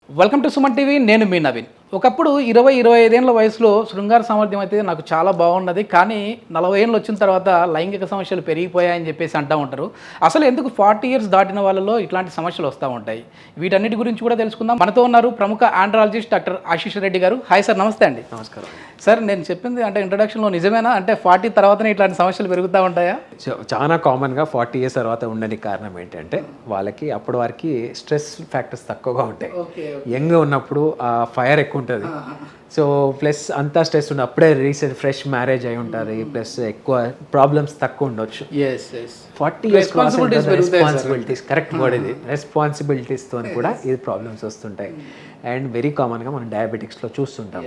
Welcome to Suman TV. నేను మీ నవీన్. ఒకప్పుడు 20-25 ఏళ్ళ వయసులో శృంగార సామర్థ్యం అయితే నాకు చాలా బాగున్నది, కానీ 40 ఏళ్ళు వచ్చిన తర్వాత లైంగిక సమస్యలు పెరిగిపోయాయని చెప్పేసి అంటూ ఉంటారు. అసలు ఎందుకు 40 ఇయర్స్ దాటిన వాళ్ళలో ఇట్లాంటి సమస్యలు వస్తూ ఉంటాయి? వీటన్నిటి గురించి కూడా తెలుసుకుందాం. మనతో ఉన్నారు ప్రముఖ ఆండ్రాలజిస్ట్ డాక్టర్ ఆశీష్ రెడ్డి గారు. హాయ్ సార్, నమస్తే అండి. నమస్కారం సార్, నేను చెప్పింది అంటే ఇంట్రడక్షన్లో నిజమేనా? అంటే 40 తర్వాతనే ఇట్లాంటి సమస్యలు పెరుగుతూ ఉంటాయా? చాలా కామన్గా 40 ఇయర్స్ తర్వాత ఉండని కారణం ఏంటంటే వాళ్ళకి అప్పటి వరకు స్ట్రెస్ ఫ్యాక్టర్స్ తక్కువగా ఉంటాయి. యంగ్ ఉన్నప్పుడు ఆ ఫైర్ ఎక్కువ ఉంటుంది. సో ప్లస్ అంతా స్ట్రెస్ ఉండే అప్పుడే రీసెంట్ ఫ్రెష్ మ్యారేజ్ అయి ఉంటుంది. ప్లస్ ఎక్కువ ప్రాబ్లమ్స్ తక్కువ ఉండొచ్చు. 40 ఇయర్స్ రెస్పాన్సిబిలిటీస్ కరెక్ట్ వర్డ్ ఇది. రెస్పాన్సిబిలిటీస్తో కూడా ఇది ప్రాబ్లమ్స్ వస్తుంటాయి. అండ్ వెరీ కామన్గా మనం డయాబెటిక్స్లో చూస్తుంటాం.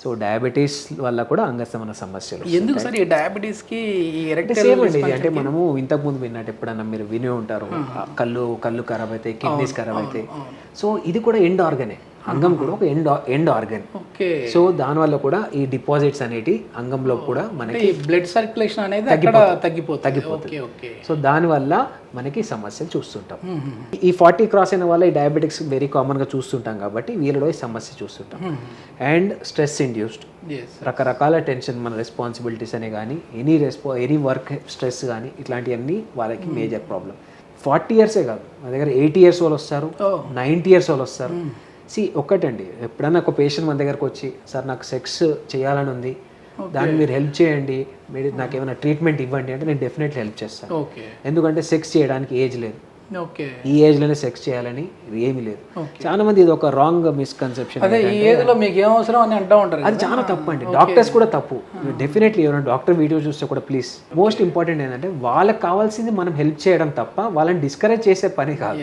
సో డయాబెటీస్ వల్ల కూడా అంగస్తమన సమస్యలు. ఎందుకు సార్ ఈ డయాబెటీస్కి సేమ్ అండి ఇది. అంటే మనము ఇంతకుముందు విన్నట్టు ఎప్పుడన్నా మీరు విని ఉంటారు, కళ్ళు ఖరాబ్ అవుతాయి, కిడ్నీస్ ఖరాబ్ అవుతాయి. సో ఇది కూడా ఎండ్ ఆర్గనే, అంగం కూడా ఒక ఎండ్ ఆర్గన్. సో దానివల్ల కూడా ఈ డిపాజిట్స్ అనేటి అంగంలో కూడా మనకి బ్లడ్ సర్క్యులేషన్ అనేది తగ్గిపోతుంది. సో దానివల్ల మనకి సమస్యలు చూస్తుంటాం. ఈ 40 క్రాస్ అయిన వల్ల ఈ డయాబెటిక్స్ వెరీ కామన్గా చూస్తుంటాం కాబట్టి వీళ్ళలో ఈ సమస్య చూస్తుంటాం. అండ్ స్ట్రెస్ ఇండ్యూస్డ్ రకరకాల టెన్షన్, మన రెస్పాన్సిబిలిటీస్ అనే కానీ ఎనీ వర్క్ స్ట్రెస్ కానీ ఇట్లాంటివన్నీ వాళ్ళకి మేజర్ ప్రాబ్లం. 40 ఇయర్సే కాదు, మా దగ్గర 80 ఇయర్స్ వాళ్ళు వస్తారు, 90 ఇయర్స్ వాళ్ళు వస్తారు. ఒక్కటండి, ఎప్పుడన్నా ఒక పేషెంట్ మన దగ్గరకు వచ్చి సార్ నాకు సెక్స్ చేయాలని ఉంది, దాన్ని మీరు హెల్ప్ చేయండి, మీరు నాకు ఏమైనా ట్రీట్మెంట్ ఇవ్వండి అంటే నేను డెఫినెట్లీ హెల్ప్ చేస్తాను. ఎందుకంటే సెక్స్ చేయడానికి ఏజ్ లేదు. ఈ ఏజ్ లోనే సెక్స్ చేయాలని ఏమీ లేదు. చాలా మంది ఇది ఒక రాంగ్ మిస్కన్సెప్షన్. అది చాలా తప్పు అండి. డాక్టర్స్ కూడా తప్పు. డెఫినెట్లీ ఎవరైనా డాక్టర్ వీడియో చూస్తే కూడా ప్లీజ్, మోస్ట్ ఇంపార్టెంట్ ఏంటంటే వాళ్ళకి కావాల్సింది మనం హెల్ప్ చేయడం తప్ప వాళ్ళని డిస్కరేజ్ చేసే పని కాదు.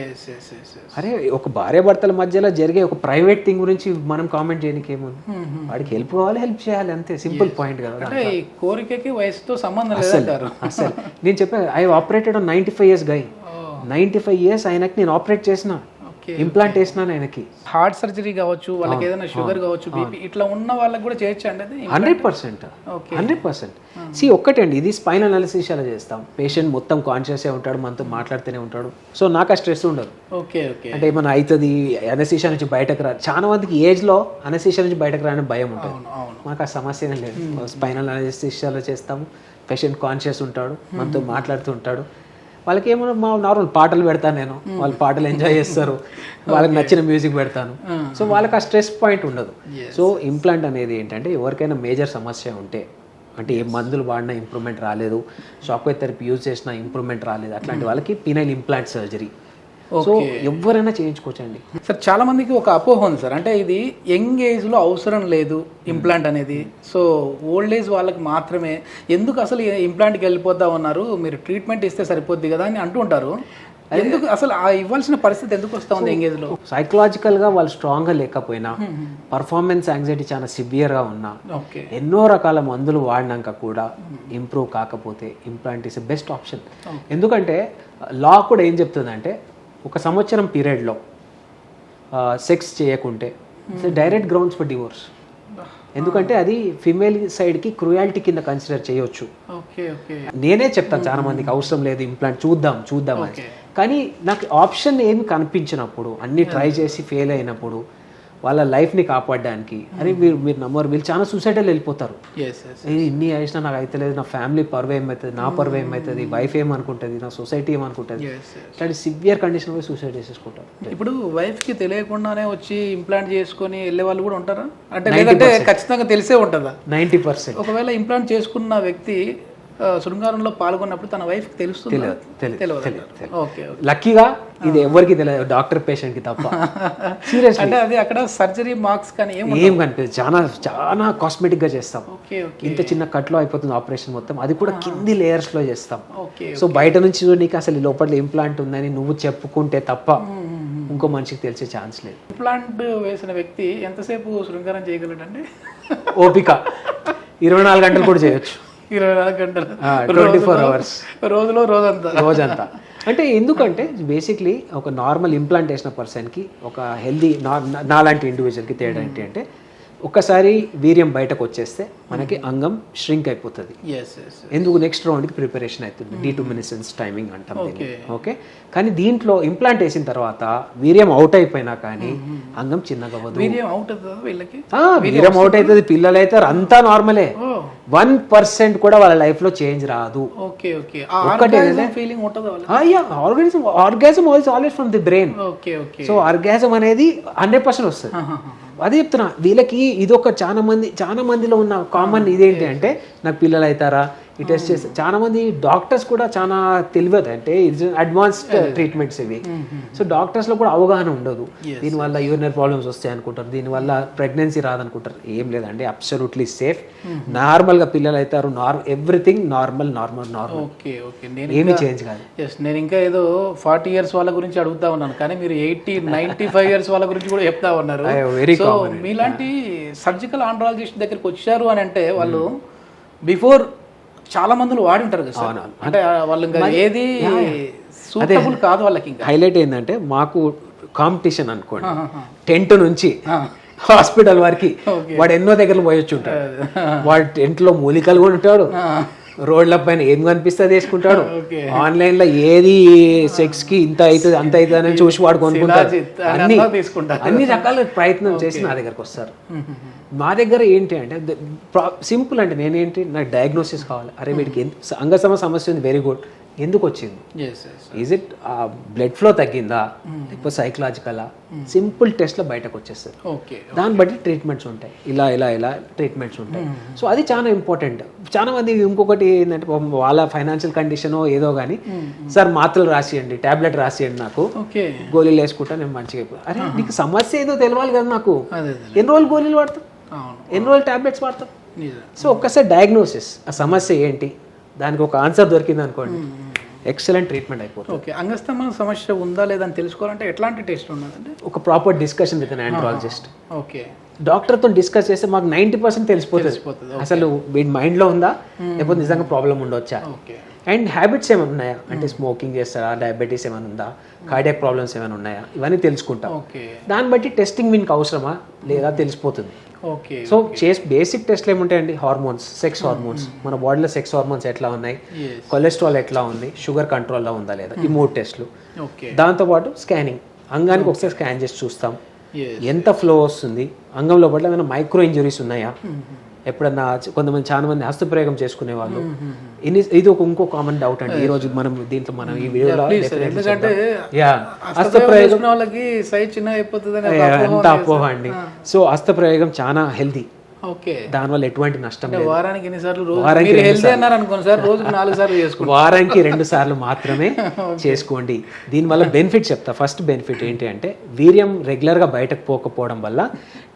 అరే ఒక భార్యాభర్తల మధ్యలో జరిగే ఒక ప్రైవేట్ థింగ్ గురించి మనం కామెంట్ చేయడానికి ఏముంది? వాడికి హెల్ప్ కావాలి, హెల్ప్ చేయాలి, అంతే. సింపుల్ పాయింట్ కదా. కోరికకి వయసుతో సంబంధం అసలు నేను చెప్పాను, I operated on 95 years guy. 95 years ఆయనకి నేను ఆపరేట్ చేసిన, ఇంప్లాంట్ వేసినాను ఆయనకి. హార్ట్ సర్జరీ కావచ్చు, వాళ్ళకి ఏదైనా షుగర్ కావచ్చు, బీపీ ఇట్లా ఉన్న వాళ్ళకి కూడా చేయొచ్చు అండి. 100%. ఒక్కటండి, ఇది స్పైనల్ అనస్థీషియాలో చేస్తాం. పేషెంట్ మొత్తం కాన్షియస్ ఉంటాడు, మనతో మాట్లాడుతూనే ఉంటాడు. సో నాకు ఆ స్ట్రెస్ ఉండదు. అంటే ఏమైనా అవుతుంది, అనస్థీషియా నుంచి బయటకు రా. చాలా మందికి ఏజ్లో అనస్థీషియా నుంచి బయటకు రాని భయం ఉంటుంది. మాకు ఆ సమస్యనే లేదు. స్పైనల్ అనస్థీషియాలో చేస్తాము. పేషెంట్ కాన్షియస్ ఉంటాడు, మనతో మాట్లాడుతూ ఉంటాడు. వాళ్ళకి ఏమో మా నార్మల్ పాటలు పెడతాను నేను, వాళ్ళు పాటలు ఎంజాయ్ చేస్తారు, వాళ్ళకి నచ్చిన మ్యూజిక్ పెడతాను. సో వాళ్ళకి ఆ స్ట్రెస్ పాయింట్ ఉండదు. సో ఇంప్లాంట్ అనేది ఏంటంటే ఎవరికైనా మేజర్ సమస్య ఉంటే, అంటే ఏ మందులు వాడినా ఇంప్రూవ్మెంట్ రాలేదు, షాక్వేవ్ థెరపీ యూజ్ చేసినా ఇంప్రూవ్మెంట్ రాలేదు, అట్లాంటి వాళ్ళకి పీనైల్ ఇంప్లాంట్ సర్జరీ. సో ఎవరైనా చేయించుకోవచ్చండి. సార్ చాలా మందికి ఒక అపోహ ఉంది సార్, అంటే ఇది యంగ్ ఏజ్లో అవసరం లేదు ఇంప్లాంట్ అనేది, సో ఓల్డ్ ఏజ్ వాళ్ళకి మాత్రమే ఎందుకు అసలు ఇంప్లాంట్కి వెళ్ళిపోతా ఉన్నారు, మీరు ట్రీట్మెంట్ ఇస్తే సరిపోద్ది కదా అని అంటూ ఉంటారు. ఎందుకు అసలు ఇవ్వాల్సిన పరిస్థితి ఎందుకు వస్తూ ఉంది యంగ్ ఏజ్లో? సైకలాజికల్గా వాళ్ళు స్ట్రాంగ్గా లేకపోయినా, పర్ఫార్మెన్స్ యాంగ్జైటీ చాలా సివియర్గా ఉన్నా, ఎన్నో రకాల మందులు వాడినాక కూడా ఇంప్రూవ్ కాకపోతే ఇంప్లాంట్ ఇస్ బెస్ట్ ఆప్షన్. ఎందుకంటే లా కూడా ఏం చెప్తుందంటే, 1 సంవత్సరం పీరియడ్లో సెక్స్ చేయకుంటే డైరెక్ట్ గ్రౌండ్స్ ఫర్ డివోర్స్. ఎందుకంటే అది ఫిమేల్ సైడ్కి క్రూయాలిటీ కింద కన్సిడర్ చేయొచ్చు. నేనే చెప్తాను చాలా మందికి అవసరం లేదు ఇంప్లాంట్, చూద్దాం అని. కానీ నాకు ఆప్షన్ ఏమి కనిపించినప్పుడు, అన్ని ట్రై చేసి ఫెయిల్ అయినప్పుడు, వాళ్ళ లైఫ్ని కాపాడడానికి, అరే మీరు నమ్మరు, వీళ్ళు చాలా సూసైడల్ వెళ్ళిపోతారు. ఇన్ని చేసినా నాకు అయితే లేదు, నా ఫ్యామిలీ పరువు ఏమవుతుంది, నా పరువు ఏమవుతుంది, వైఫ్ ఏమనుకుంటుంది, నా సొసైటీ ఏమనుకుంటుంది, ఇట్లాంటి సివియర్ కండిషన్ పోయి సూసైడ్ చేసేసుకుంటారు. ఇప్పుడు వైఫ్కి తెలియకుండానే వచ్చి ఇంప్లాంట్ చేసుకొని వెళ్ళే వాళ్ళు కూడా ఉంటారా? అంటే ఖచ్చితంగా తెలిసే ఉంటుందా? 90%. ఒకవేళ ఇంప్లాంట్ చేసుకున్న వ్యక్తి శృంగారంలో పాల్గొన్నప్పుడు తన వైఫ్ తెలుస్తుంది? లక్కీగా ఇది ఎవరికి తెలియదు, డాక్టర్ పేషెంట్ కి తప్ప. సీరియస్ అంటే అది అక్కడ సర్జరీ మార్క్స్ కానీ ఏం కనిపిస్తుంది. చాలా కాస్మెటిక్ గా చేస్తాం. ఇంత చిన్న కట్ లో అయిపోతుంది ఆపరేషన్ మొత్తం, అది కూడా కింది లేయర్స్ లో చేస్తాం. సో బయట నుంచి నీకు అసలు లోపల ఇంప్లాంట్ ఉందని నువ్వు చెప్పుకుంటే తప్ప ఇంకో మనిషికి తెలిసే ఛాన్స్ లేదు. ఇంప్లాంట్ వేసిన వ్యక్తి ఎంతసేపు శృంగారం చేయగలడండి? ఓపిక 24 గంటలు కూడా చేయొచ్చు. 24 గంటలు, 24 hours, రోజంతా. అంటే ఎందుకంటే బేసిక్లీ ఒక నార్మల్ ఇంప్లాంట్ వేసిన పర్సన్కి, ఒక హెల్దీ నాలాంటి ఇండివిజువల్కి తేడా ఏంటి అంటే, ఒక్కసారి వీర్యం బయటకు వచ్చేస్తే మనకి అంగం ష్రింక్ అయిపోతుంది. ఎందుకు నెక్స్ట్ రౌండ్కి ప్రిపరేషన్ అవుతుంది, డిటర్మినేషన్స్ టైమింగ్ అంటాం దీన్ని. ఓకే, కానీ దీంట్లో ఇంప్లాంట్ వేసిన తర్వాత వీర్యం అవుట్ అయిపోయినా కానీ అంగం చిన్నగా అవ్వదు. వీర్యం అవుట్ అవుతుంది, పిల్లలు అవుతారు, అంతా నార్మలే. 1% కూడా వాళ్ళ లైఫ్ లో చేంజ్ రాదు. Orgasm always from the brain. So orgasm అనేది 100% వస్తుంది. అదే చెప్తున్నా, వీళ్ళకి ఇది ఒక చాలా మందిలో ఉన్న కామన్ ఇదేంటి అంటే నాకు పిల్లలు అవుతారా ఈ టెస్ట్ చేస్తే. చాలా మంది డాక్టర్స్ కూడా చాలా తెలియదు, అంటే ఇది అడ్వాన్స్డ్ ట్రీట్మెంట్స్ ఇవి. సో డాక్టర్స్ లో కూడా అవగాహన ఉండదు. దీనివల్ల యూరినరీ ప్రాబ్లమ్స్ వస్తాయి అనుకుంటారు, దీనివల్ల ప్రెగ్నెన్సీ రాదనుకుంటారు. ఏం లేదండి, అబ్సల్యూట్లీ సేఫ్. నార్మల్ గా పిల్లలు అవుతారు, ఎవ్రీథింగ్ నార్మల్. ఏమి చేంజ్ కాదు. నేను ఇంకా ఏదో 40 years వాళ్ళ గురించి అడుగుతా ఉన్నాను, కానీ మీరు 80-95 years వాళ్ళ గురించి కూడా చెప్తా ఉన్నారు. సో మీలాంటి సర్జికల్ ఆండ్రాలజిస్ట్ దగ్గరికి వచ్చారు అని అంటే వాళ్ళు బిఫోర్ చాలా మందులు వాడి ఉంటారు కదా, అంటే వాళ్ళు ఇంకా ఏది సూటబుల్ కాదు వాళ్ళకి. ఇంకా హైలైట్ ఏంటంటే మాకు కాంపిటీషన్ అనుకోండి, టెంట్ నుంచి హాస్పిటల్ వరకు వాడు ఎన్నో దగ్గర పోయొచ్చు ఉంటాడు. వాడు టెంట్ లో మూలికలు కూడా ఉంటాడు, రోడ్ల పైన ఏం కనిపిస్తుంది వేసుకుంటాడు, ఆన్లైన్ లో ఏది సెక్స్ కి ఇంత అవుతుంది అంత అవుతుంది అని చూసి వాడు కొనుక్కుంటారు. అన్ని రకాల ప్రయత్నం చేసి నా దగ్గరకు వస్తారు. మా దగ్గర ఏంటి అంటే సింపుల్, అంటే నేనేంటి, నాకు డయాగ్నోసిస్ కావాలి. అరే వీడికి అంగసమ సమస్య ఉంది, వెరీ గుడ్, ఎందుకు వచ్చింది, ఈజ్ ఇట్ బ్లడ్ ఫ్లో తగ్గిందా లేకపోతే సైకలాజికలా, సింపుల్ టెస్ట్ లో బయటకు వచ్చేస్తుంది. దాన్ని బట్టి ట్రీట్మెంట్స్ ఉంటాయి, ఇలా ట్రీట్మెంట్స్ ఉంటాయి. సో అది చాలా ఇంపార్టెంట్. చాలా మంది ఇంకొకటి ఏంటంటే వాళ్ళ ఫైనాన్షియల్ కండిషన్ ఏదో కానీ, సార్ మాత్రలు రాసియండి, టాబ్లెట్ రాసియండి, నాకు గోళీలు వేసుకుంటా నేను మంచిగా అయిపోయి. అరే నీకు సమస్య ఏదో తెలియాలి కదా, నాకు ఎన్ని రోజులు గోళీలు వాడతాం, ఎన్ని రోజులు టాబ్లెట్స్ వాడతాం. సో ఒక్కసారి డయాగ్నోసిస్, ఆ సమస్య ఏంటి, దానికి ఒక ఆన్సర్ దొరికింది అనుకోండి, ఎక్సలెంట్ ట్రీట్మెంట్ అయిపోతుంది. ఓకే, అంగస్తమన సమస్య ఉందా లేదని తెలుసుకోవాలంటే ఎట్లాంటి టెస్ట్ ఉన్నదంటే ఒక proper discussion with andrologist. Okay, డాక్టర్తో డిస్కస్ చేస్తే మాకు 90% తెలిసిపోతుంది అసలు వీడి మైండ్లో ఉందా లేకపోతే నిజంగా ప్రాబ్లం ఉండొచ్చా. అండ్ హ్యాబిట్స్ ఏమైనా ఉన్నాయా, అంటే స్మోకింగ్ చేస్తారా, డయాబెటీస్ ఏమైనా ఉందా, కార్డియాక్ ప్రాబ్లమ్స్ ఏమైనా ఉన్నాయా, ఇవన్నీ తెలుసుకుంటాం. దాన్ని బట్టి టెస్టింగ్ మీకు అవసరమా లేదా తెలిసిపోతుంది. సో బేసిక్ టెస్ట్లు ఏముంటాయండి, హార్మోన్స్, సెక్స్ హార్మోన్స్, మన బాడీలో సెక్స్ హార్మోన్స్ ఎట్లా ఉన్నాయి, కొలెస్ట్రాల్ ఎట్లా ఉంది, షుగర్ కంట్రోల్లో ఉందా లేదా, ఈ 3 టెస్ట్లు. దాంతోపాటు స్కానింగ్, అంగానికి ఒకసారి స్కాన్ చేసి చూస్తాం ఎంత ఫ్లో వస్తుంది, అంగం లోపల ఏమైనా మైక్రో ఇంజురీస్ ఉన్నాయా. ఎప్పుడన్నా కొంతమంది చాలా మంది హస్తప్రయోగం చేసుకునే వాళ్ళు, ఇది ఇంకో కామన్ డౌట్ అండి. ఈ రోజు మనం దీంట్లో ఈ వీడియోలో హస్తప్రయోగం ఎంత అపోహ అండి. సో హస్తప్రయోగం చాలా హెల్తీ, దానివల్ల ఎటువంటి నష్టం లేదు. వారానికి 2 సార్లు మాత్రమే చేసుకోండి. దీనివల్ల బెనిఫిట్ చెప్తా. ఫస్ట్ బెనిఫిట్ ఏంటి అంటే, వీర్యం రెగ్యులర్గా బయటకు పోకపోవడం వల్ల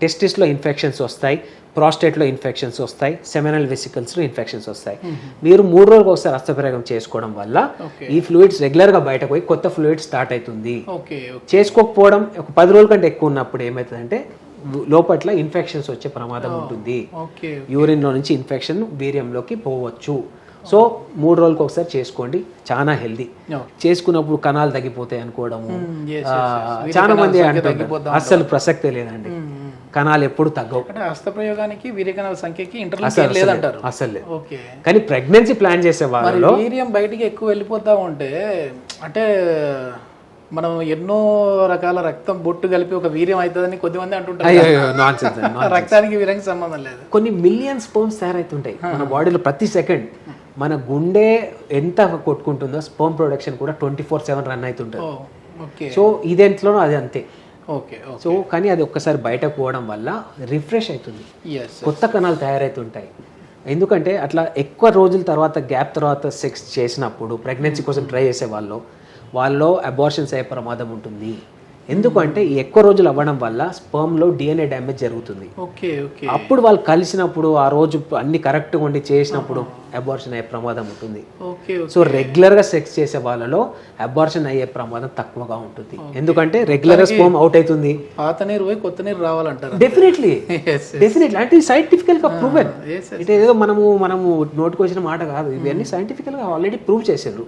టెస్టిస్లో ఇన్ఫెక్షన్స్ వస్తాయి, ప్రాస్టేట్లో ఇన్ఫెక్షన్స్ వస్తాయి, సెమినల్ వెసికల్స్లో ఇన్ఫెక్షన్స్ వస్తాయి. మీరు 3 రోజులకు ఒకసారి హస్తప్రయోగం చేసుకోవడం వల్ల ఈ ఫ్లూయిడ్స్ రెగ్యులర్గా బయటకు పోయి కొత్త ఫ్లూయిడ్ స్టార్ట్ అవుతుంది. చేసుకోకపోవడం ఒక 10 రోజుల కంటే ఎక్కువ ఉన్నప్పుడు ఏమవుతుందంటే లోపట్ల ఇన్ఫెక్షన్స్ వచ్చే ప్రమాదం ఉంటుంది. యూరిన్ లో నుంచి ఇన్ఫెక్షన్ వీర్యంలోకి పోవచ్చు. సో 3 రోజులకు ఒకసారి చేసుకోండి, చాలా హెల్దీ. చేసుకున్నప్పుడు కణాలు తగ్గిపోతాయి అనుకోవడము చాలా మంది అంటారు, అస్సలు ప్రసక్తే లేదండి. కణాలు ఎప్పుడు తగ్గవు. హస్తప్రయోగానికి వీర్య కణాల సంఖ్యకి ఇంటర్లింక్ లేదంటారు అసలు లేదు. కానీ ప్రెగ్నెన్సీ ప్లాన్ చేసే వాళ్ళలో వీర్యం బయటికి ఎక్కువ వెళ్ళిపోతా ఉంటే, అంటే మనం ఎన్నో రకాల రక్తం బొట్టు కలిపి ఒక వీర్యం అవుతుందని కొద్దిమంది అంటుంటారు. రక్తానికి వీర్యానికి సంబంధం లేదు. కొన్ని మిలియన్ స్పర్మ్స్ తయారవుతుంటాయి మన బాడీలో ప్రతి సెకండ్. మన గుండె ఎంత కొట్టుకుంటుందో స్పర్మ్ ప్రొడక్షన్ కూడా 24/7 రన్ అవుతుంటుంది. సో ఇదేంట్లోనూ అది అంతే. సో కానీ అది ఒక్కసారి బయటకు పోవడం వల్ల రిఫ్రెష్ అవుతుంది, కొత్త కణాలు తయారవుతుంటాయి. ఎందుకంటే అట్లా ఎక్కువ రోజుల తర్వాత గ్యాప్ తర్వాత సెక్స్ చేసినప్పుడు ప్రెగ్నెన్సీ కోసం ట్రై చేసే వాళ్ళలో అబార్షన్స్ అయ్యే ప్రమాదం ఉంటుంది. ఎందుకంటే ఎక్కువ రోజులు అవ్వడం వల్ల స్పర్మ్లో DNA డ్యామేజ్ జరుగుతుంది. అప్పుడు వాళ్ళు కలిసినప్పుడు ఆ రోజు అన్ని కరెక్ట్గా ఉండి చేసినప్పుడు అబార్షన్ అయ్యే ప్రమాదం ఉంటుంది. సో రెగ్యులర్గా సెక్స్ చేసే వాళ్ళలో అబార్షన్ అయ్యే ప్రమాదం తక్కువగా ఉంటుంది. ఎందుకంటే రెగ్యులర్గా స్పర్మ్ అవుట్ అవుతుంది, పాత నీరు పోయి కొత్త నీరు రావాలంటారు. డెఫినెట్లీ అంటే సైంటిఫికల్గా ప్రూవెన్. అంటే ఏదో మనము నోటికి వచ్చిన మాట కాదు, ఇవన్నీ సైంటిఫికల్గా ఆల్రెడీ ప్రూవ్ చేశారు.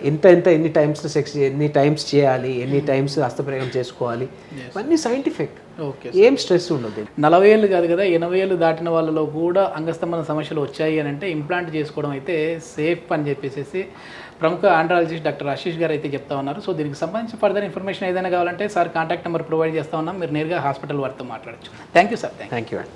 ఎన్ని టైమ్స్ సెక్స్ ఎన్ని టైమ్స్ చేయాలి, ఎన్ని టైమ్స్ హస్తప్రయోగం చేసుకోవాలి, ఇవన్నీ సైంటిఫిక్. ఓకే. ఏం స్ట్రెస్ ఉండదు. 40 ఏళ్ళు కాదు కదా, 80 ఏళ్ళు దాటిన వాళ్ళలో కూడా అంగస్తంభన సమస్యలు వచ్చాయి అని అంటే ఇంప్లాంట్ చేసుకోవడం అయితే సేఫ్ అని చెప్పేసి ప్రముఖ ఆండ్రాలజిస్ట్ డాక్టర్ ఆశీష్ గారు అయితే చెప్తా ఉన్నారు. సో దీనికి సంబంధించి ఫర్దర్ ఇన్ఫర్మేషన్ ఏదైనా కావాలంటే సార్ కాంటాక్ట్ నెంబర్ ప్రొవైడ్ చేస్తా ఉన్నాం, మీరు నేరుగా హాస్పిటల్ వారితో మాట్లాడచ్చు. Thank you sir. Thank you అండి.